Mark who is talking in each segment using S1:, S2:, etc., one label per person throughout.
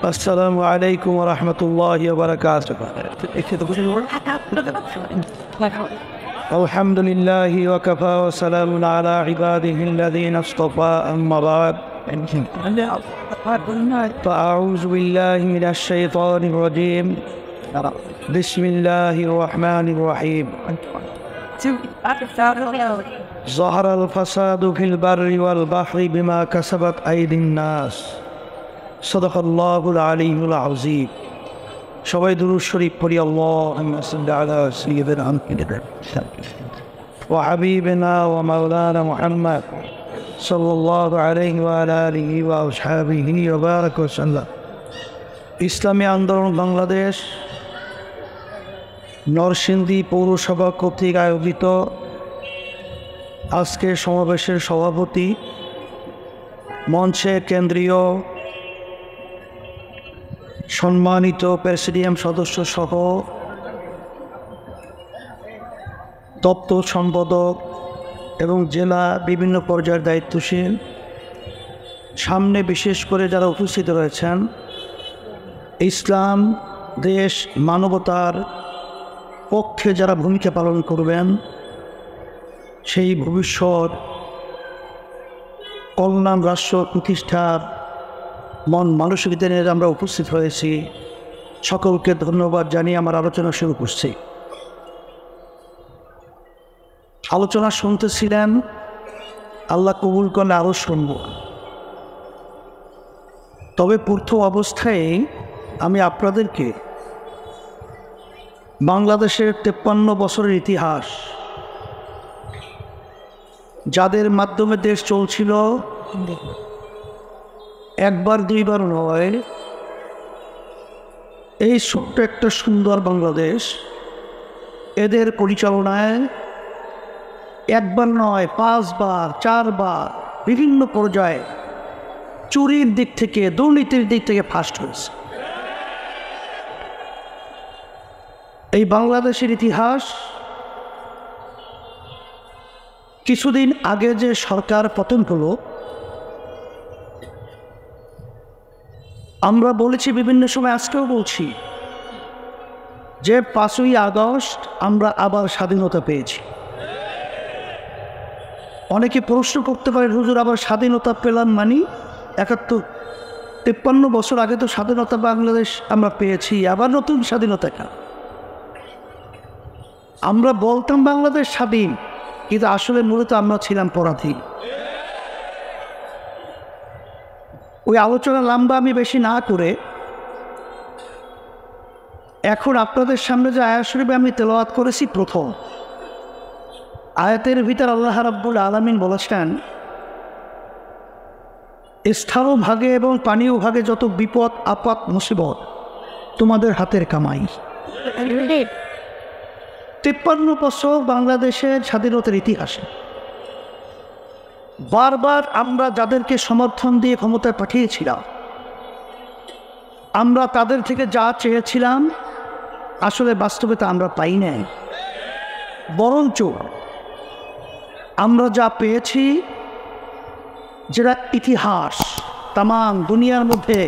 S1: السلام عليكم ورحمة الله وبركاته. الحمد لله وكفى وسلام على عباده الذين اصطفى أما بعد فأعوذ بالله من الشيطان الرجيم بسم الله الرحمن الرحيم ظهر الفساد في البر والبحر بما كسبت أيدي الناس صدق الله العلي العظيم. সবাই দুরূদ শরীফ পড়ি। আল্লাহুম্মা সাল্লি আলা সাইয়্যিদিনা মুহাম্মাদ ওয়া হাবিবিনা ওয়া মাওলানা মুহাম্মদ সাল্লাল্লাহু আলাইহি ওয়া আলা আলিহি ওয়া আসহাবিহি ওয়া বারাকা ওয়া সাল্লাম। ইসলামী আন্দোলন বাংলাদেশ নরসিংদী পৌরসভা কর্তৃক আয়োজিত আজকের সমাবেশের সভাপতি, মঞ্চে কেন্দ্রীয় সম্মানিত প্রেসিডিয়াম সদস্য সহ দপ্তর সম্পাদক এবং জেলা বিভিন্ন পর্যায়ের দায়িত্বশীল, সামনে বিশেষ করে যারা উপস্থিত রয়েছেন, ইসলাম দেশ মানবতার পক্ষে যারা ভূমিকা পালন করবেন, সেই ভবিষ্যৎ কল্যাণ রাষ্ট্র প্রতিষ্ঠার মন মানসিকতা নিয়ে আমরা উপস্থিত হয়েছি। সকলকে ধন্যবাদ জানিয়ে আমার আলোচনা শুরু করছি। আলোচনা শুনতেছিলেন, আল্লাহ কবুল করলে আরও শুনব। তবে প্রথম অবস্থায় আমি আপনাদেরকে বাংলাদেশের 53 বছরের ইতিহাস, যাদের মাধ্যমে দেশ চলছিল, একবার দুইবার নয়, এই ছোট্ট একটা সুন্দর বাংলাদেশ, এদের পরিচালনায় একবার নয় 5 বার 4 বার বিভিন্ন পর্যায়ে চুরির দিক থেকে, দুর্নীতির দিক থেকে ফার্স্ট হয়েছে। এই বাংলাদেশের ইতিহাস, কিছুদিন আগে যে সরকার পতন হলো, আমরা বলেছি বিভিন্ন সময়, আজকেও বলছি যে 5ই আগস্ট আমরা আবার স্বাধীনতা পেয়েছি। অনেকে প্রশ্ন করতে পারে, হুজুর আবার স্বাধীনতা পেলাম মানে 53 বছর আগে তো স্বাধীনতা বাংলাদেশ আমরা পেয়েছি, আবার নতুন স্বাধীনতা কেন? আমরা বলতাম বাংলাদেশ স্বাধীন, কিন্তু আসলে মূলত আমরা ছিলাম পরাধীন। ওই আলোচনা লম্বা আমি বেশি না করে এখন আপনাদের সামনে যে আয়াত শরীফে আমি তেলাওয়াত করেছি, প্রথম আয়াতের ভিতর আল্লাহ রাব্বুল আলামিন বলেছেন, স্থানীয় ভাগে এবং পানীয় ভাগে যত বিপদ আপদ মুসিবত তোমাদের হাতের কামাই। 53 বছর বাংলাদেশের স্বাধীনতার ইতিহাসে বারবার আমরা যাদেরকে সমর্থন দিয়ে ক্ষমতায় পাঠিয়েছিলাম, আমরা তাদের থেকে যা চেয়েছিলাম আসলে বাস্তবে আমরা পাই নাই। বরঞ্চ আমরা যা পেয়েছি, যেটা ইতিহাস তাম দুনিয়ার মধ্যে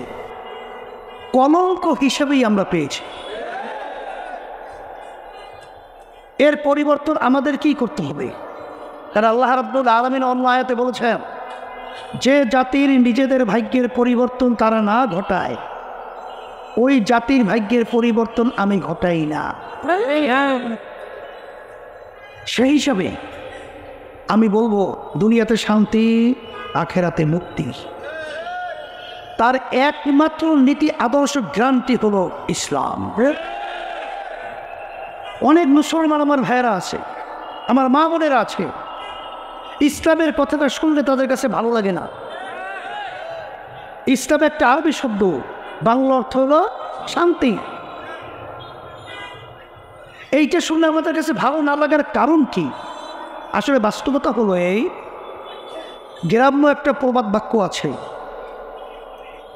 S1: কলঙ্ক হিসেবেই আমরা পেয়েছি। এর পরিবর্তন আমাদের কি করতে হবে? কারণ আল্লাহ রাব্বুল আলামিন অন্য আয়াতে বলেছেন, যে জাতির নিজেদের ভাগ্যের পরিবর্তন তারা না ঘটায়, ওই জাতির ভাগ্যের পরিবর্তন আমি ঘটাই না। সেই হিসাবে আমি বলবো, দুনিয়াতে শান্তি, আখেরাতে মুক্তি, তার একমাত্র নীতি আদর্শ গ্রান্টি হলো ইসলাম। অনেক মুসলমান আমার ভাইয়েরা আছে, আমার মা বোনেরা আছে, ইসলামের কথাটা শুনলে তাদের কাছে ভালো লাগে না। ইসলাম একটা আরবি শব্দ, বাংলা অর্থ হলো শান্তি। এইটা শুনলে আমাদের কাছে ভালো না লাগার কারণ কি? আসলে বাস্তবতা হলো এই, গ্রাম্য একটা প্রবাদ বাক্য আছে,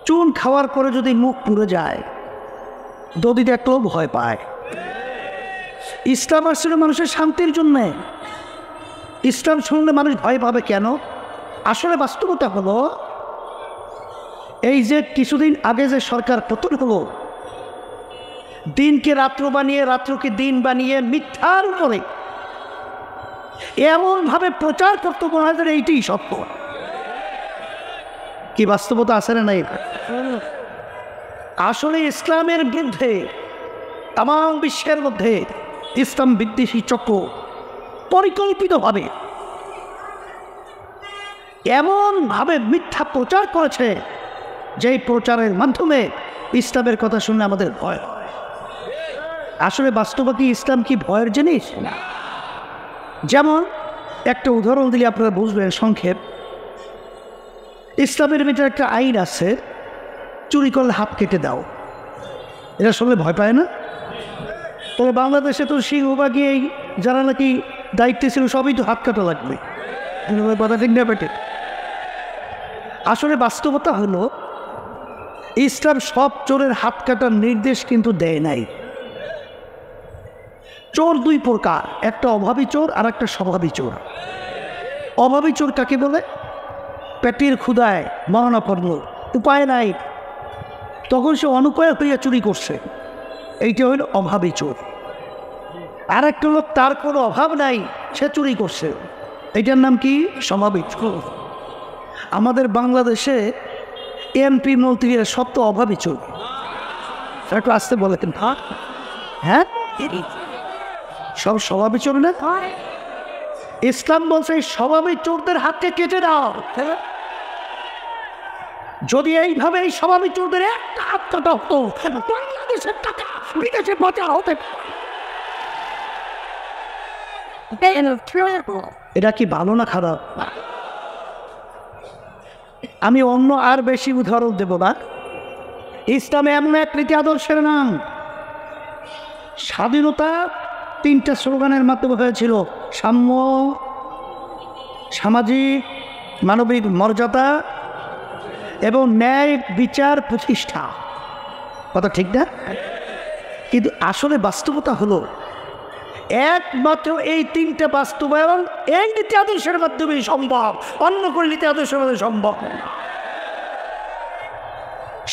S1: চুন খাওয়ার পরে যদি মুখ পুড়ে যায়, দধি দেখলেও ভয় পায়। ইসলাম আসলে মানুষের শান্তির জন্যে। ইসলাম শুনলে মানুষ ভয় পাবে কেন? আসলে বাস্তবতা হলো এই যে কিছুদিন আগে যে সরকার পতন হলো, দিনকে রাত্র বানিয়ে রাত্রকে দিন বানিয়ে মিথ্যার উপরে এমনভাবে প্রচার করতে মনে হয় এইটাই সত্য। কি বাস্তবতা আছে না নাই? আসলে ইসলামের বিরুদ্ধে তাম বিশ্বের মধ্যে ইসলাম বিদ্বেষী চক্র পরিকল্পিতভাবে এমনভাবে মিথ্যা প্রচার করেছে, যেই প্রচারের মাধ্যমে ইসলামের কথা শুনলে আমাদের ভয় হয়। আসলে বাস্তবতা ইসলাম কি ভয়ের জিনিস না। যেমন একটা উদাহরণ দিলে আপনারা বুঝবেন সংক্ষেপ। ইসলামের ভিতরে একটা আইন আছে, চুরি করলে হাত কেটে দাও। এটা শুনলে ভয় পায় না? তবে বাংলাদেশে তো সিংহভাগই যারা নাকি দায়িত্বে ছিল সবই তো হাত কাটা লাগবে। আসলে বাস্তবতা হলো ইসলাম সব চোরের হাত কাটার নির্দেশ কিন্তু দেয় নাই। চোর দুই প্রকার, একটা অভাবী চোর আর একটা স্বভাবী চোর। অভাবী চোর কাকে বলে? পেটের ক্ষুধায় মরণাপন্ন, উপায় নাই, তখন সে অনুপায় হইয়া চুরি করছে, এইটা হইল অভাবী চোর। আর একটা লোক তার কোনো অভাব নাই, সে চুরি করছে, এইটার নাম কি? স্বভাবী চোর। আমাদের বাংলাদেশে এমপি মন্ত্রীরা সব তো অভাবী চোর। একটু আসতে বলে হ্যাঁ, সব স্বভাবী চোর না? ইসলাম বলছে এই স্বভাবী চোরদের হাতকে কেটে দাও। যদি এইভাবে এই স্বভাবী চোরদের একটা হাত কাটা হতো, বাংলাদেশের টাকা বিদেশে পাচার হতে। এটা কি ভালো না খারাপ? আমি অন্য আর বেশি উদাহরণ দেব না। ইসলামে এমন এক রীতি আদর্শের নাম। স্বাধীনতা তিনটা স্লোগানের মাধ্যমে হয়েছিল: সাম্য, সামাজিক মানবিক মর্যাদা এবং ন্যায় বিচার প্রতিষ্ঠা। কথা ঠিক না? কিন্তু আসলে বাস্তবতা হলো একমাত্র এই তিনটা বাস্তবায়ন এই নীতি আদর্শের মাধ্যমে সম্ভব, অন্য কোনো নীতি আদর্শের মাধ্যমে সম্ভব না।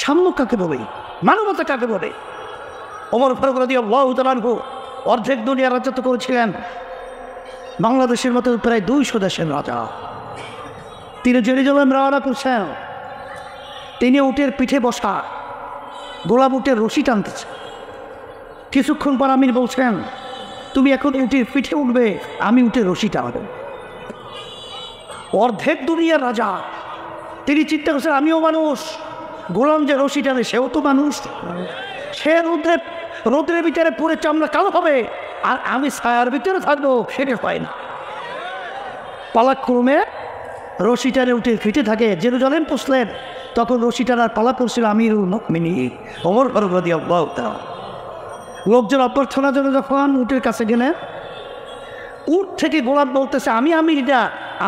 S1: সাম্য কাকে বলে? মানবতা কাকে বলে? ওমর ফারুক রাদিয়াল্লাহু তাআলা আনহু অর্ধেক দুনিয়া রাজত্ব করেছিলেন, বাংলাদেশের মতো প্রায় 200 দেশের রাজা। তিনি জেরুজালেম রওনা করছেন, তিনি উটের পিঠে বসা, গোলাপ উটের রশি টানতেছে। কিছুক্ষণ পর আমির বলছেন, তুমি এখন উটের পিঠে উঠবে, আমি উটের রশি টানব। অর্ধেক দুনিয়ার রাজা, তিনি চিন্তা করছেন আমিও মানুষ, গোলাম যে রশি টানে সেও তো মানুষ, সে রোদ্রের ভিতরে পুরে চামড়া কালো হবে, আর আমি ছায়ার ভিতরে থাকবো, সেটা হয় না। পালাক্রমে রশি টানে উঠে ফিটে থাকে। জেরুজালেম পৌঁছলেন, তখন রশি টানার পালা করছিল আমিরুল মুমিনিন ওমর ফারুক রাদিয়াল্লাহু তাআলা। লোকজন অভ্যর্থনার জন্য যখন উটের কাছে গেলেন, উট থেকে গোলাপ বলতেছে, আমি আমিরটা,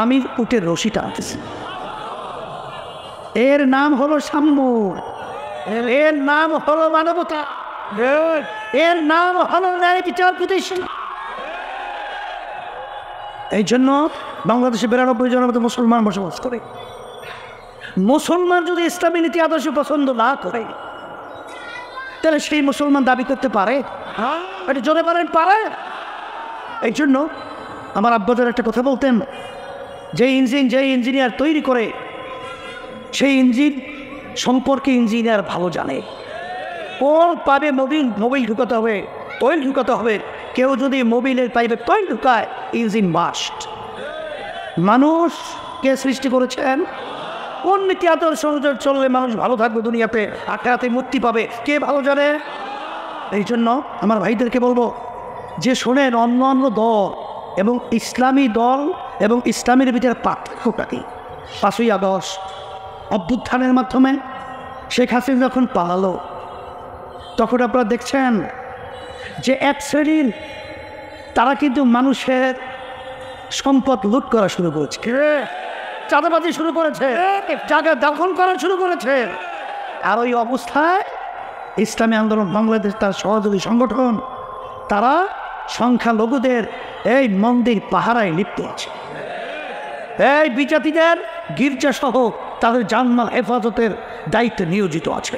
S1: আমি উটের রশি টানতেছি। এর নাম হলো সাম্য, এর নাম হলো মানবতা, এর নাম হলো ন্যায় বিচার প্রতিষ্ঠা। এই জন্য বাংলাদেশে 92 জনের মতো মুসলমান বসবাস করে। মুসলমান যদি ইসলামী নীতি আদর্শ পছন্দ না করে, তাহলে সেই মুসলমান দাবি করতে পারে? এটা জোরে পারেন, পারে? এই জন্য আমার আব্বাজার একটা কথা বলতেন, যে ইঞ্জিনিয়ার তৈরি করে, সেই ইঞ্জিন সম্পর্কে ইঞ্জিনিয়ার ভালো জানে। কোন পাবে মোবিল ঢুকাতে হবে, তৈল ঢুকাতে হবে। কেউ যদি মোবিলের পাইপে তৈল ঢুকায়, ইঞ্জিন মাস্ট। মানুষ কে সৃষ্টি করেছেন? কোন নীতি আদর্শ অনুযায়ী চললে মানুষ ভালো থাকবে, দুনিয়াতে আখিরাতে মুক্তি পাবে, কে ভালো জানে? এই জন্য আমার ভাইদেরকে বলবো যে শোনেন, অন্য দল এবং ইসলামী দল এবং ইসলামের ভিতরে পার্থক্যটা কি? 5ই আগস্ট অভ্যুত্থানের মাধ্যমে শেখ হাসিনা যখন পালালো, তখন আপনারা দেখছেন যে এক শ্রেণীর তারা কিন্তু মানুষের সম্পদ লুট করা শুরু করেছে, চাঁদাবাজি শুরু করেছে, জায়গা দখল করা শুরু করেছে। আর ওই অবস্থায় ইসলামী আন্দোলন বাংলাদেশ, তার সহযোগী সংগঠন, তারা সংখ্যালঘুদের এই মন্দির পাহারায় লিপ্ত আছে। এই বিজাতিদের গির্জা সহ তাদের জানমাল হেফাজতের দায়িত্বে নিয়োজিত আছে।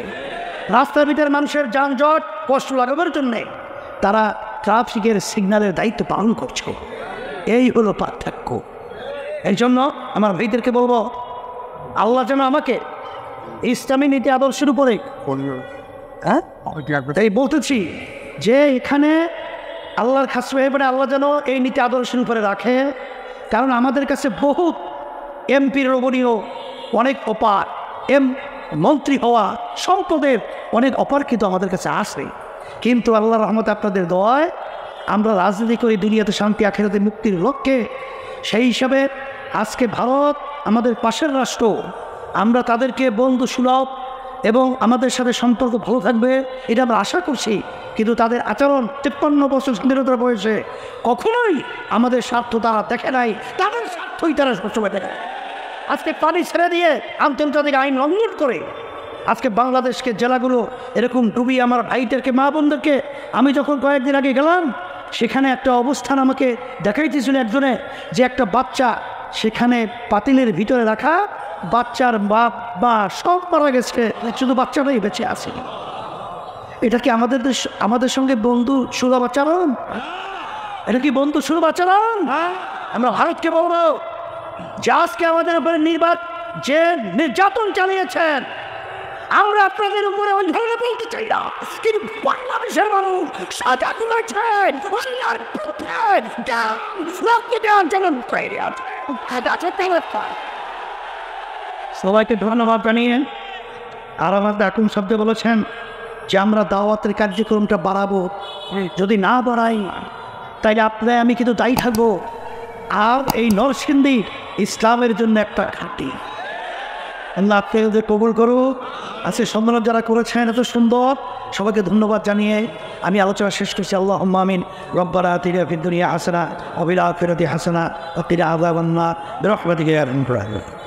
S1: রাস্তার ভিতরে মানুষের যানজট কষ্ট লাগাবার জন্যে তারা ট্রাফিকের সিগন্যালের দায়িত্ব পালন করছে। এই হলো পার্থক্য। এই জন্য আমার ভাইদেরকে বলবো, আল্লাহ যেন আমাকে ইসলামী নীতি আদর্শের উপরে তাই বলতেছি যে এখানে আল্লাহর খাস ব্যাপারে আল্লাহ যেন এই নীতি আদর্শের উপরে রাখে। কারণ আমাদের কাছে বহুত এমপির রমণীয় অনেক অপার মন্ত্রী হওয়া সম্পদের অনেক অপার কিন্তু আমাদের কাছে আসে, কিন্তু আল্লাহর রহমতে আপনাদের দোয়ায় আমরা রাজনীতি করি দুনিয়াতে শান্তি আখিরাতে মুক্তির লক্ষ্যে। সেই হিসাবে আজকে ভারত আমাদের পাশের রাষ্ট্র, আমরা তাদেরকে বন্ধু সুলভ এবং আমাদের সাথে সম্পর্ক ভালো থাকবে এটা আমরা আশা করছি। কিন্তু তাদের আচরণ 53 বছর স্বাধীনতার বয়সে কখনোই আমাদের স্বার্থ তারা দেখে নাই, তাদের স্বার্থই তারা সবসময় দেখে। আজকে পানি ছেড়ে দিয়ে আন্তর্জাতিক আইন লঙ্ঘন করে আজকে বাংলাদেশকে জেলাগুলো এরকম ডুবিয়ে আমার ভাইদেরকে মা বোনদেরকে, আমি যখন কয়েকদিন আগে গেলাম সেখানে একটা অবস্থান আমাকে দেখাইতেছিল একজনে, যে একটা বাচ্চা সেখানে পাতিলের ভিতরে রাখা, বাচ্চার বাপ মা সব মারা গেছে, শুধু বাচ্চাটাই বেঁচে আছে। এটা কি আমাদের সঙ্গে বন্ধু সুলভ আচরণ? এটা কি বন্ধু সুলভ আচরণ? আমরা ভারতকে বলবো যে আজকে আমাদের উপরে যে নির্যাতন চালিয়েছেন, আমরা আপনাদের উপরে ওই ধরনের বলতে চাই না, কিন্তু বাংলাদেশের মানুষ সাজা তুলেছেন, সবাইকে ধন্যবাদ জানিয়ে আর আমাদের এখন শব্দে বলেছেন যে আমরা দাওয়াতের কার্যক্রমটা বাড়াবো, যদি না বাড়াই তাইলে আপনারা আমি কিন্তু দায়ী থাকবো। আর এই নরসিংদী ইসলামের জন্য একটা ঘাঁটি। আল্লাহ আপনাদের কবুল করুক। আজকে সম্মেলন যারা করেছেন এত সুন্দর, সবাইকে ধন্যবাদ জানিয়ে আমি আলোচনা শেষ করছি। আল্লাহুম্মা আমিন। রব্বানা আতিনা ফিদ দুনিয়া হাসানা ওয়া ফিল আখিরাতি হাসানা ওয়া কিনা আযাবান নার বিরহমাতিকা ইয়া আরহামার রাহিমিন।